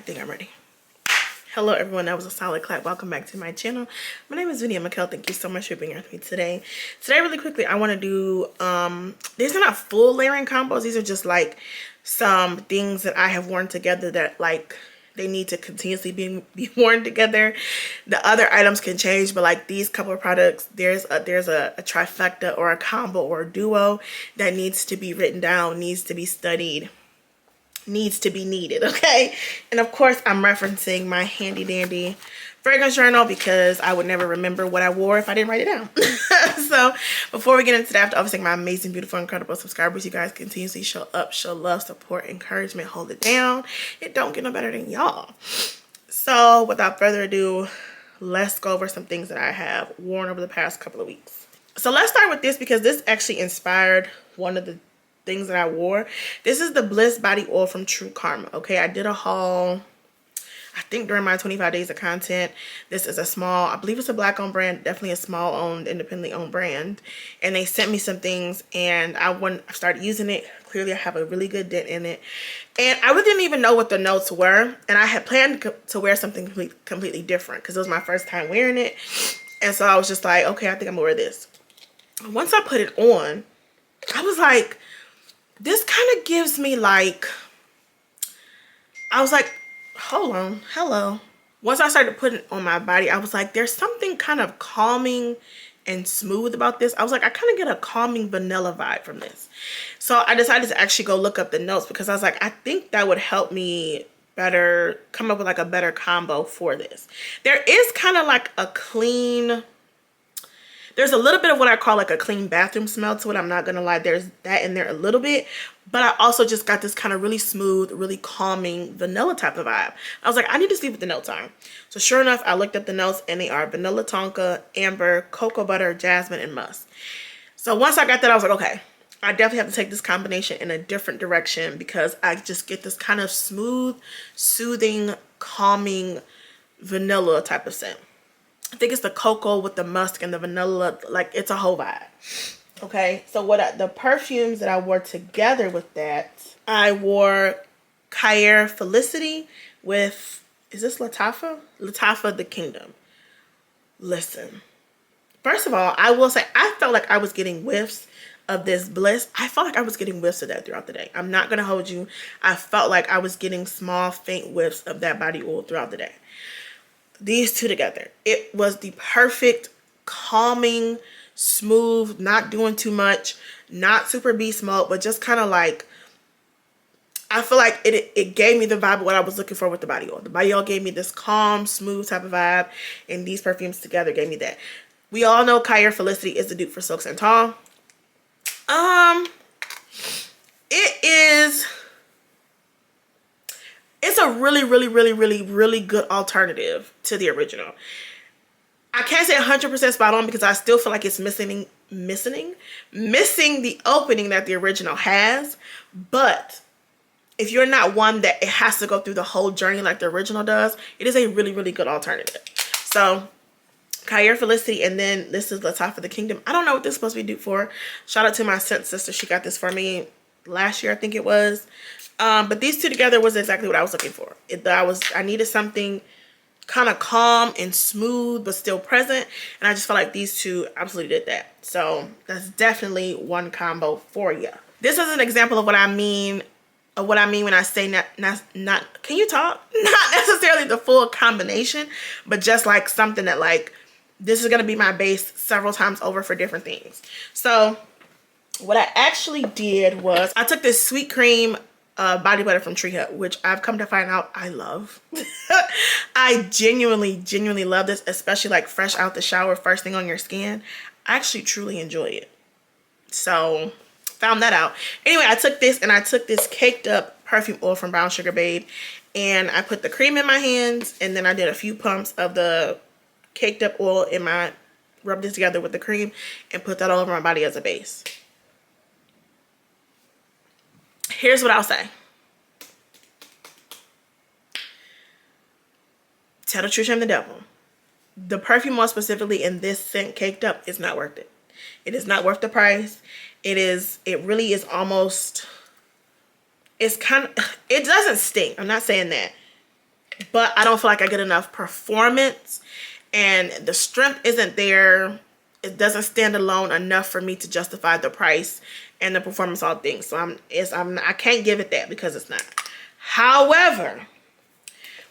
think I'm ready. Hello everyone, that was a solid clap. Welcome back to my channel. My name is Vanille. Thank you so much for being here with me today. Today, really quickly, I want to do, these are not full layering combos. These are just like some things that I have worn together that like they need to continuously be worn together. The other items can change, but like these couple of products, there's a trifecta or a combo or a duo that needs to be written down, needs to be studied, needs to be needed, okay? And of course, I'm referencing my handy dandy fragrance journal because I would never remember what I wore if I didn't write it down. So before we get into that, I have to obviously thank my amazing, beautiful, incredible subscribers. You guys continuously show up, show love, support, encouragement, hold it down. It don't get no better than y'all. So without further ado, let's go over some things that I have worn over the past couple of weeks. So let's start with this because this actually inspired one of the things that I wore. This is the Bliss body oil from True Karma. Okay, I did a haul, I think during my 25 days of content. This is a small, I believe it's a black owned brand, definitely a small owned, independently owned brand. And they sent me some things and I started using it. Clearly I have a really good dent in it. And I really didn't even know what the notes were. And I had planned to wear something completely different because it was my first time wearing it. And so I was just like, okay, I think I'm gonna wear this. Once I put it on, I was like, this kind of gives me like, I was like, hold on, hello. Once I started putting it on my body, I was like, there's something kind of calming and smooth about this. I was like, I kind of get a calming vanilla vibe from this. So I decided to actually go look up the notes because I was like, I think that would help me better come up with like a better combo for this. There is kind of like a clean, there's a little bit of what I call like a clean bathroom smell to it. I'm not gonna lie, there's that in there a little bit. But I also just got this kind of really smooth, really calming vanilla type of vibe. I was like, I need to see what the notes are. So sure enough, I looked up the notes and they are vanilla tonka, amber, cocoa butter, jasmine, and musk. So once I got that, I was like, okay, I definitely have to take this combination in a different direction because I just get this kind of smooth, soothing, calming vanilla type of scent. I think it's the cocoa with the musk and the vanilla, like it's a whole vibe. Okay, so the perfumes that I wore together with that, I wore Khair Felicity with, is this Lattafa? Lattafa the Kingdom. Listen, first of all, I will say I felt like I was getting whiffs of this Bliss. I felt like I was getting whiffs of that throughout the day. I'm not gonna hold you. I felt like I was getting small, faint whiffs of that body oil throughout the day. These two together, it was the perfect calming, smooth, not doing too much, not super beast mode, but just kind of like, I feel like it gave me the vibe of what I was looking for with the body oil. The body oil gave me this calm, smooth type of vibe, and these perfumes together gave me that. We all know Khair Felicity is the dupe for Silk Santal. It's a really good alternative to the original. I can't say 100% spot on because I still feel like it's missing the opening that the original has. But if you're not one that it has to go through the whole journey like the original does, it is a really good alternative. So Khair Felicity, and then this is Lattafa the Kingdom. I don't know what this is supposed to be due for. Shout out to my scent sister. She got this for me last year, I think it was. But these two together was exactly what I was looking for. I needed something kind of calm and smooth but still present, and I just felt like these two absolutely did that. So that's definitely one combo for you. This is an example of what I mean when I say not can you talk? Not necessarily the full combination, but just like something that like this is gonna be my base several times over for different things. So what I actually did was I took this sweet cream body butter from Tree Hut, which I've come to find out I love. I genuinely love this, especially like fresh out the shower, first thing on your skin. I actually truly enjoy it. So found that out. Anyway, I took this and I took this Caked Up perfume oil from Brown Sugar Babe, and I put the cream in my hands, and then I did a few pumps of the Caked Up oil in my, rubbed it together with the cream and put that all over my body as a base. Here's what I'll say. Tell the truth, shame the devil. The perfume oil specifically in this scent, Caked Up, is not worth it. It is not worth the price. It really is almost, it's kind of, it doesn't stink. I'm not saying that. but I don't feel like I get enough performance, and the strength isn't there. It doesn't stand alone enough for me to justify the price and the performance, all things. So I can't give it that because it's not. However,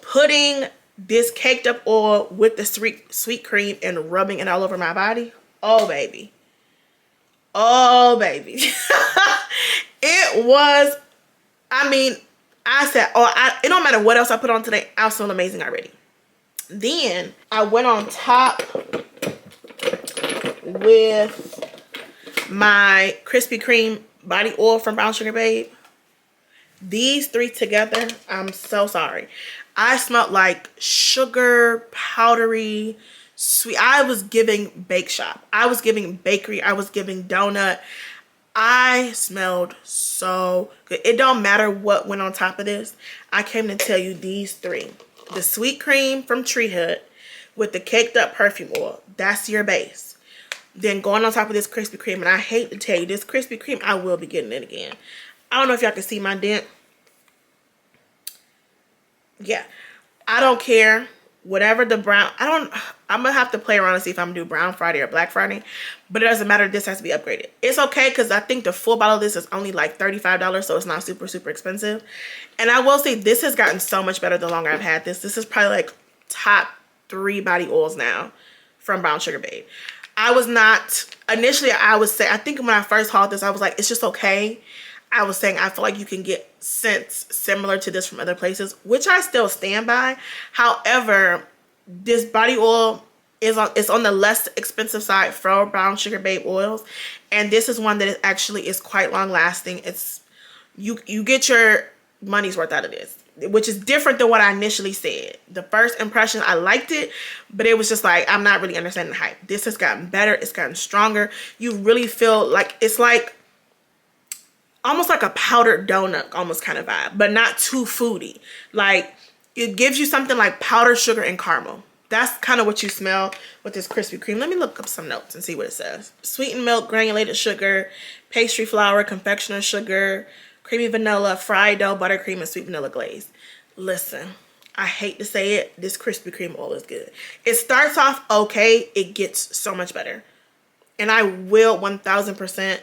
putting this caked up oil with the sweet cream and rubbing it all over my body, oh baby, oh baby. It was, I mean, I said, oh, it don't matter what else I put on today, I smell amazing already. Then I went on top with my Kris P Kreem body oil from Brown Sugar Babe. These three together, I'm so sorry. I smelled like sugar, powdery, sweet. I was giving bake shop. I was giving bakery. I was giving donut. I smelled so good. It don't matter what went on top of this. I came to tell you these three. The sweet cream from Tree Hut with the caked up perfume oil. That's your base. Then going on top of this Kris P Kreem. And I hate to tell you, this Kris P Kreem, I will be getting it again. I don't know if y'all can see my dent. Yeah. I don't care. Whatever the brown, I'm gonna have to play around and see if I'm gonna do Brown Friday or Black Friday, but it doesn't matter. This has to be upgraded. It's okay because I think the full bottle of this is only like $35, so it's not super expensive. And I will say this has gotten so much better the longer I've had this. This is probably like top 3 body oils now from Brown Sugar Babe. I was not initially, I would say, I think when I first hauled this, I was like, it's just okay. I was saying I feel like you can get scents similar to this from other places, which I still stand by. However, this body oil is on the less expensive side for Brown Sugar Babe oils, and this is one that is actually is quite long lasting. It's you get your money's worth out of this, which is different than what I initially said. The first impression, I liked it, but it was just like, I'm not really understanding the hype. This has gotten better. It's gotten stronger. You really feel like it's like almost like a powdered donut almost kind of vibe, but not too foody. Like it gives you something like powdered sugar and caramel. That's kind of what you smell with this Kris P Kreem. Let me look up some notes and see what it says. Sweetened milk, granulated sugar, pastry flour, confectioner sugar, creamy vanilla, fried dough, buttercream, and sweet vanilla glaze. Listen, I hate to say it, this Kris P Kreem oil is good. It starts off okay, it gets so much better. And I will 1000%.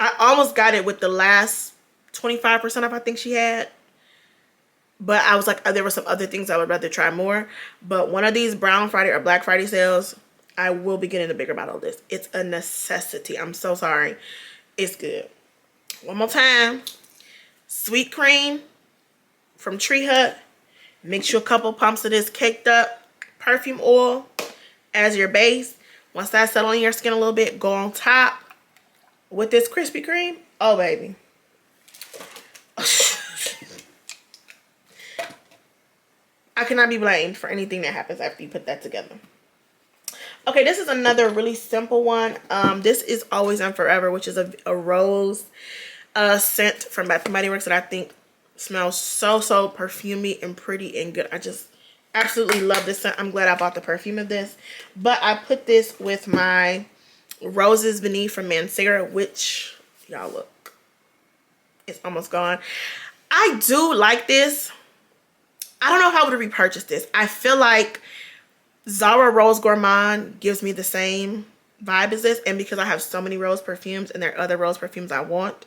I almost got it with the last 25% off I think she had. But I was like, there were some other things I would rather try more. But one of these Brown Friday or Black Friday sales, I will be getting a bigger bottle of this. It's a necessity. I'm so sorry. It's good. One more time. Sweet cream from Tree Hut. Mix you a couple pumps of this caked up perfume oil as your base. Once that settles on your skin a little bit, go on top with this Kris P Kreem. Oh baby. I cannot be blamed for anything that happens after you put that together. Okay, this is another really simple one. This is Always and Forever, which is a rose scent from Bath & Body Works that I think smells so perfumey and pretty and good. I just absolutely love this scent. I'm glad I bought the perfume of this. But I put this with my Roses Vanille from Mancera, which, y'all look, it's almost gone. I do like this. I don't know if I would repurchase this. I feel like Zara Rose Gourmand gives me the same vibe as this, and because I have so many rose perfumes and there are other rose perfumes I want,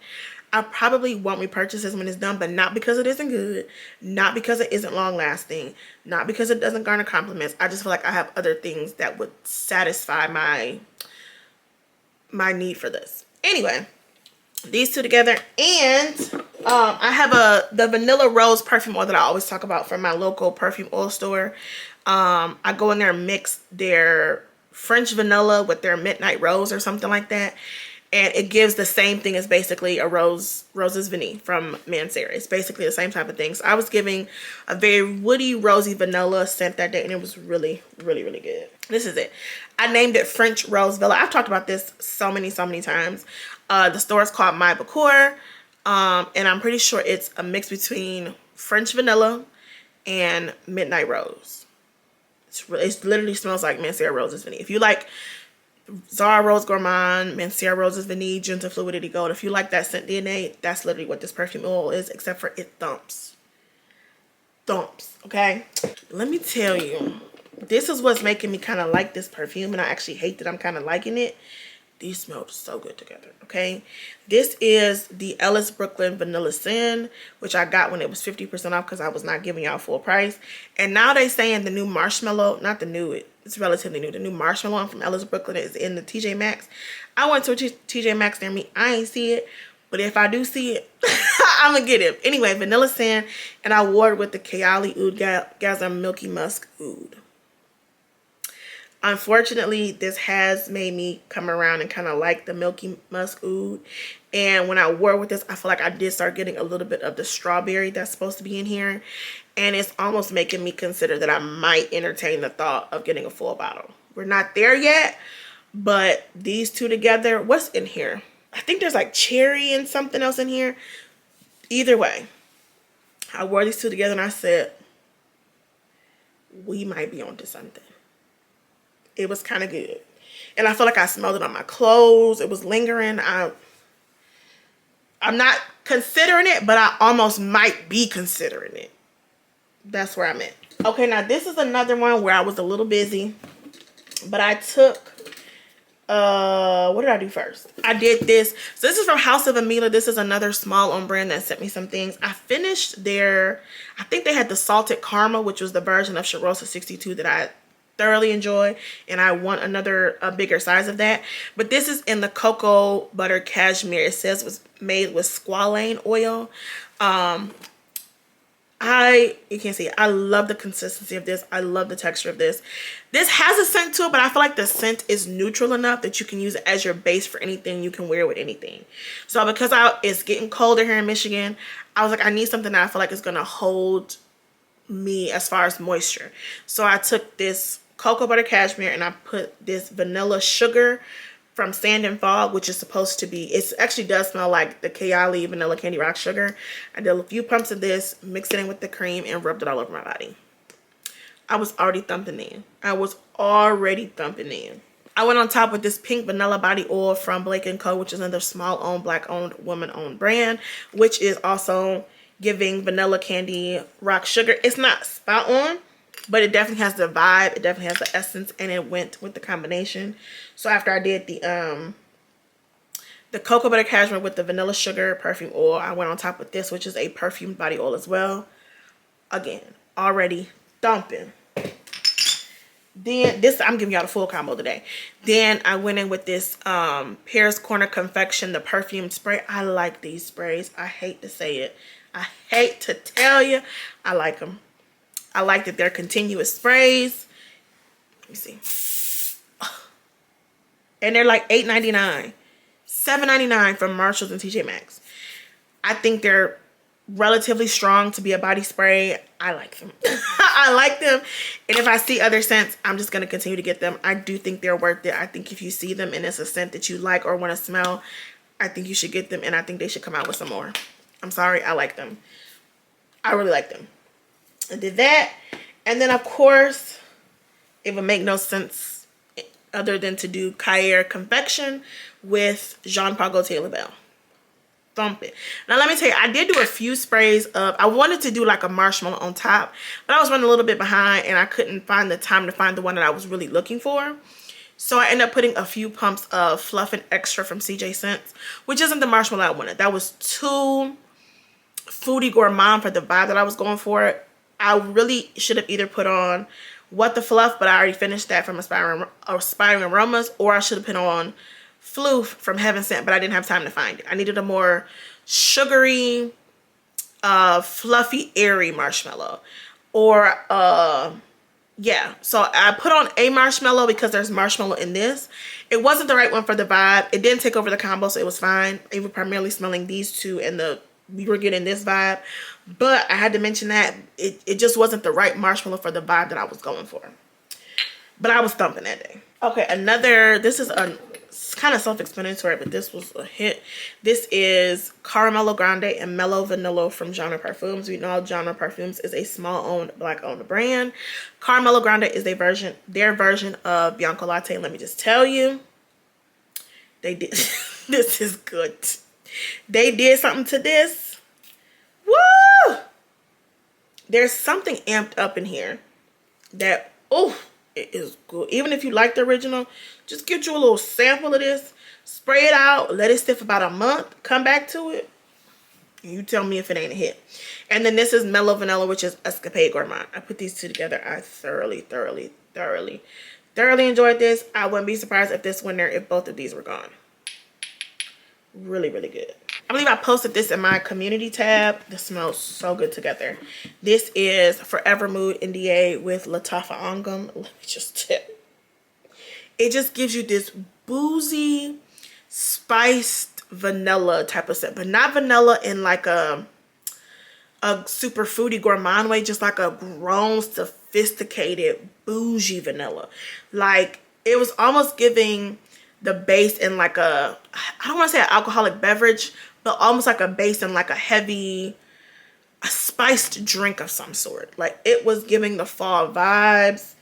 I probably won't repurchase this when it's done, but not because it isn't good, not because it isn't long lasting, not because it doesn't garner compliments. I just feel like I have other things that would satisfy my need for this. Anyway, these two together, and I have the vanilla rose perfume oil that I always talk about from my local perfume oil store. I go in there and mix their French vanilla with their midnight rose or something like that, and it gives the same thing as basically a Roses Vanille from Mancera. It's basically the same type of thing. So I was giving a very woody, rosy vanilla scent that day, and it was really good. This is it. I named it French Rose Villa. I've talked about this so many times. The store is called My Bakhoor, and I'm pretty sure it's a mix between French vanilla and midnight rose. It literally smells like Mancera Roses Vanille. If you like Zara Rose Gourmand, Mancera Roses Vanille, Gentle Fluidity Gold, if you like that scent DNA, that's literally what this perfume oil is, except for it thumps. thumps, okay? Let me tell you, this is what's making me kind of like this perfume, and I actually hate that I'm kind of liking it. These smell so good together, okay? This is the Ellis Brooklyn Vanilla Sin, which I got when it was 50% off because I was not giving y'all full price. And now they saying the new marshmallow, not the new, it's relatively new. The new marshmallow from Ellis Brooklyn is in the TJ Maxx. I went to a TJ Maxx near me. I ain't see it, but if I do see it, I'm gonna get it. Anyway, Vanilla Sin, and I wore it with the Kayali Oud Gasm Milky Musk Oud. Unfortunately, this has made me come around and kind of like the Milky Musk Oud. And when I wore with this, I feel like I did start getting a little bit of the strawberry that's supposed to be in here. And it's almost making me consider that I might entertain the thought of getting a full bottle. We're not there yet, but these two together, what's in here? I think there's like cherry and something else in here. Either way, I wore these two together and I said, we might be onto something. It was kind of good. And I feel like I smelled it on my clothes. It was lingering. I'm not considering it, but I almost might be considering it. That's where I'm at. Okay, now this is another one where I was a little busy. But I took, what did I do first? I did this. So this is from House of Imela. This is another small owned brand that sent me some things. I finished their, I think they had the Salted Caramel, which was the version of Charosta 62 that I thoroughly enjoy, and I want a bigger size of that. But this is in the cocoa butter cashmere. It says it was made with squalane oil. You can't see it. I love the consistency of this. I love the texture of this. This has a scent to it, but I feel like the scent is neutral enough that you can use it as your base for anything. You can wear it with anything. So because it's getting colder here in Michigan, I was like, I need something that I feel like is gonna hold me as far as moisture. So I took this cocoa butter cashmere and I put this vanilla sugar from Sand and Fog, which is supposed to be, it actually does smell like the Kayali vanilla candy rock sugar. I did a few pumps of this, mixed it in with the cream, and rubbed it all over my body. I was already thumping in. I went on top with this pink vanilla body oil from Blake & Co., which is another small owned, black owned, woman owned brand, which is also giving vanilla candy rock sugar. It's not spot on, but it definitely has the vibe. It definitely has the essence, and it went with the combination. So after I did the cocoa butter cashmere with the vanilla sugar perfume oil, I went on top with this, which is a perfumed body oil as well. Again, already thumping. Then this, I'm giving y'all the full combo today. Then I went in with this Paris Corner Confection, the perfume spray. I like these sprays. I hate to say it. I hate to tell you, I like them. I like that they're continuous sprays. Let me see. And they're like $8.99, $7.99 from Marshalls and TJ Maxx. I think they're relatively strong to be a body spray. I like them. I like them. And if I see other scents, I'm just going to continue to get them. I do think they're worth it. I think if you see them and it's a scent that you like or want to smell, I think you should get them, and I think they should come out with some more. I'm sorry, I like them. I really like them. I did that. And then, of course, it would make no sense other than to do Khair Confection with Jean Paul Gaultier La Belle. Thump it. Now, let me tell you, I did do a few sprays of, I wanted to do like a marshmallow on top, but I was running a little bit behind and I couldn't find the time to find the one that I was really looking for. So I ended up putting a few pumps of Fluff and Extra from CJ Scents, which isn't the marshmallow I wanted. That was too foodie gourmand for the vibe that I was going for. I really should have either put on What the Fluff, but I already finished that from Aspiring Aromas, or I should have put on Floof from Heaven Sent, but I didn't have time to find it. I needed a more sugary, fluffy, airy marshmallow. Or, yeah. So I put on a marshmallow because there's marshmallow in this. It wasn't the right one for the vibe. It didn't take over the combo, so it was fine. It was primarily smelling these two, and we were getting this vibe. But I had to mention that it just wasn't the right marshmallow for the vibe that I was going for. But I was thumping that day. Okay, this is it's kind of self-explanatory, but this was a hit. This is Caramelo Grande and Mello Vanillo from Genre Parfums. We know Genre Parfums is a small-owned, black-owned brand. Caramelo Grande is their version of Bianco Latte. Let me just tell you, they did. This is good. They did something to this. Woo! there's something amped up in here that, oh, it is good. Even if you like the original, just get you a little sample of this, spray it out, let it sit for about a month, come back to it, and you tell me if it ain't a hit. And then this is Mellow Vanilla, which is Escapade Gourmand. I put these two together. I thoroughly enjoyed this. I wouldn't be surprised if this winter, if both of these were gone. Really, really good. I believe I posted this in my community tab. This smells so good together. This is Forever Mood NDA with Lattafa Angham. Let me just tip. It just gives you this boozy, spiced vanilla type of scent, but not vanilla in like a super fruity gourmand way, just like a grown, sophisticated, bougie vanilla. Like, it was almost giving the base in like a, I don't want to say an alcoholic beverage, but almost like a base in like a heavy, a spiced drink of some sort. Like, it was giving the fall vibes.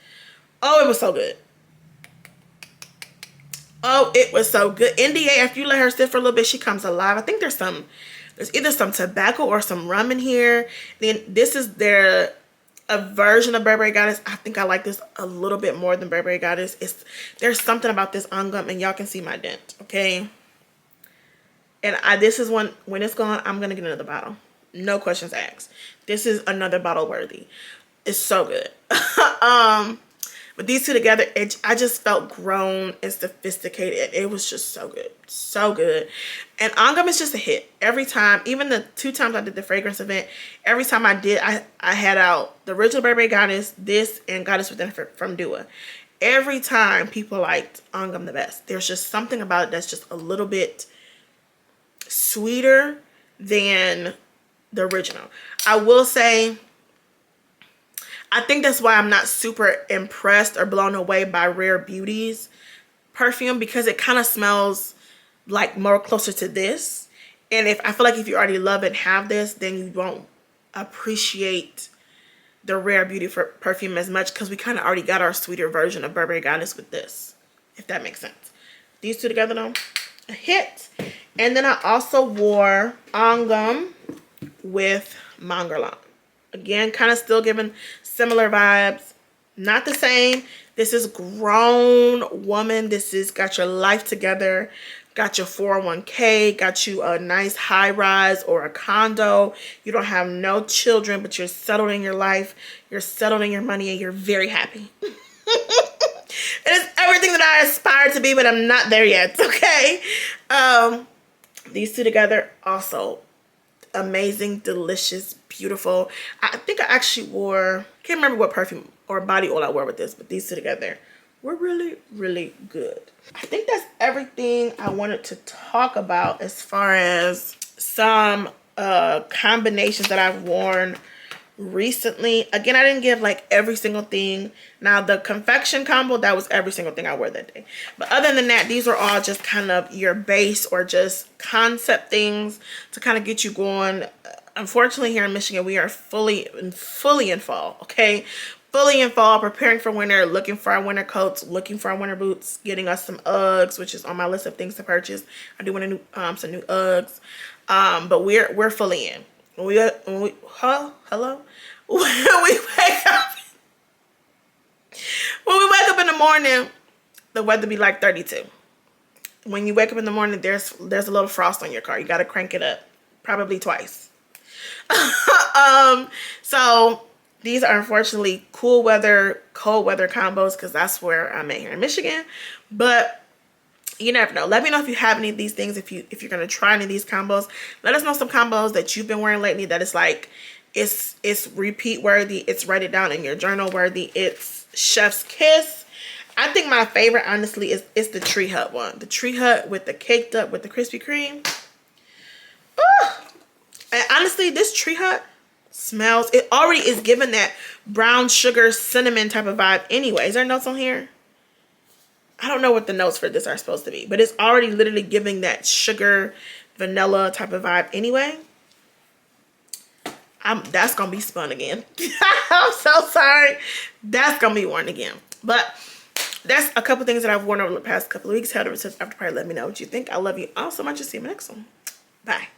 Oh, it was so good. Oh, it was so good. NDA, after you let her sit for a little bit, she comes alive. I think there's either some tobacco or some rum in here. Then this is a version of Burberry Goddess. I think I like this a little bit more than Burberry Goddess. There's something about this Angham, and y'all can see my dent, okay? And this is one, when it's gone, I'm gonna get another bottle. No questions asked. This is another bottle worthy. It's so good. But these two together, I just felt grown and sophisticated. It was just so good. So good. And Angham is just a hit. Every time, even the 2 times I did the fragrance event, every time I did, I had out the original Burberry Goddess, this, and Goddess Within from Dua. Every time people liked Angham the best. There's just something about it that's just a little bit sweeter than the original. I will say, I think that's why I'm not super impressed or blown away by Rare Beauty's perfume, because it kind of smells like more closer to this. And I feel like if you already love and have this, then you won't appreciate the Rare Beauty perfume as much, because we kind of already got our sweeter version of Burberry Goddess with this, if that makes sense. These two together though, a hit. And then I also wore Angham with Mon Guerlain. Again, kind of still giving similar vibes. Not the same. This is grown woman. This is got your life together. Got your 401k. Got you a nice high rise or a condo. You don't have no children, but you're settled in your life. You're settled in your money, and you're very happy. It is everything that I aspire to be, but I'm not there yet. Okay. These two together also amazing, delicious, beautiful. I think I actually wore, can't remember what perfume or body oil I wore with this, but these two together were really, really good. I think that's everything I wanted to talk about as far as some combinations that I've worn recently. Again, I didn't give like every single thing. Now the confection combo, that was every single thing I wore that day. But other than that, these were all just kind of your base or just concept things to kind of get you going. Unfortunately, here in Michigan, we are fully in fall, okay? Fully in fall, preparing for winter, looking for our winter coats, looking for our winter boots, getting us some Uggs, which is on my list of things to purchase. I do want some new Uggs. But we're fully in. When we wake up in the morning, the weather be like 32. When you wake up in the morning, there's a little frost on your car. You got to crank it up, probably twice. So these are unfortunately cool weather, cold weather combos, because that's where I'm at here in Michigan. But you never know. Let me know if you have any of these things. If you're gonna try any of these combos, let us know some combos that you've been wearing lately that is like it's repeat worthy, it's write it down in your journal worthy, it's chef's kiss. I think my favorite honestly is the Tree Hut one. The Tree Hut with the caked up with the Krispy Kreme. Ooh. And honestly, this Tree Hut smells, it already is giving that brown sugar cinnamon type of vibe anyway. Is there notes on here? I don't know what the notes for this are supposed to be, but it's already literally giving that sugar vanilla type of vibe anyway. That's gonna be spun again. I'm so sorry. That's gonna be worn again. But that's a couple things that I've worn over the past couple of weeks. Head over to the after party. Let me know what you think. I love you all so much. I'll see you in my next one. Bye.